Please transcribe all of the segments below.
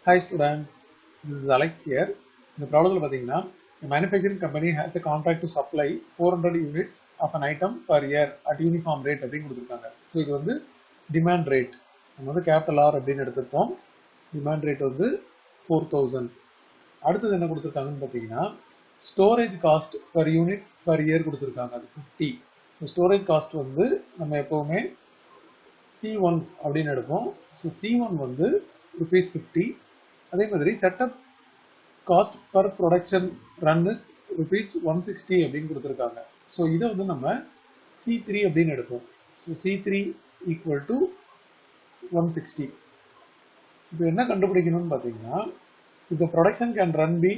Hi students, this is Alex here. In the problem, a manufacturing company has a contract to supply 400 units of an item per year at uniform rate. So, this is demand rate. We have capital R. Demand rate is 4,000. Storage cost per unit per year is 50. So, storage cost is C1. So, C1 is rupees 50. அதே மாதிரி setup cost per production run is rupees 160 அப்படின்னு கொடுத்திருக்காங்க. So இதை வந்து நம்ம C3 அப்படின்னு எடுப்போம். So C3 equal to 160. இப்போ என்ன கண்டுபிடிக்கணும்னு பார்த்தீங்கன்னா, if the production can run be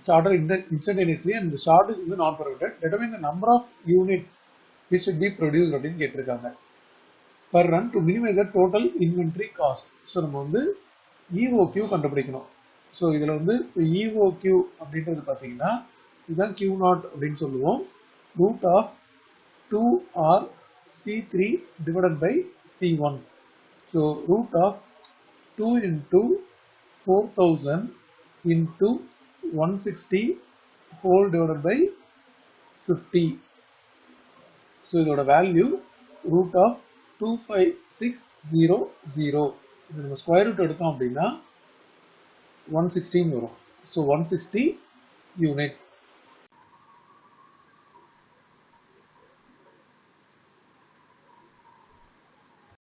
started instantaneously and the shortage is not permitted, determine the number of units which should be produced அப்படின்னு கேட்டிருக்காங்க. Per run to minimize the total inventory cost. So நம்ம வந்து EOQ கண்டுபிடிக்கணும். So இதில் வந்து EOQ அப்படின்றது பார்த்தீங்கன்னா இதுதான் Q0 அப்படின்னு சொல்லுவோம். Root of 2R C3 divided by C1. So root of 2 into 4000 into 160 whole divided by 50. So இதோட வேல்யூ ரூட் ஆஃப் 25600. இது நம்ம ஸ்கொயர் ரூட் எடுத்தோம் அப்படின்னா 116 வரும். So 160 units.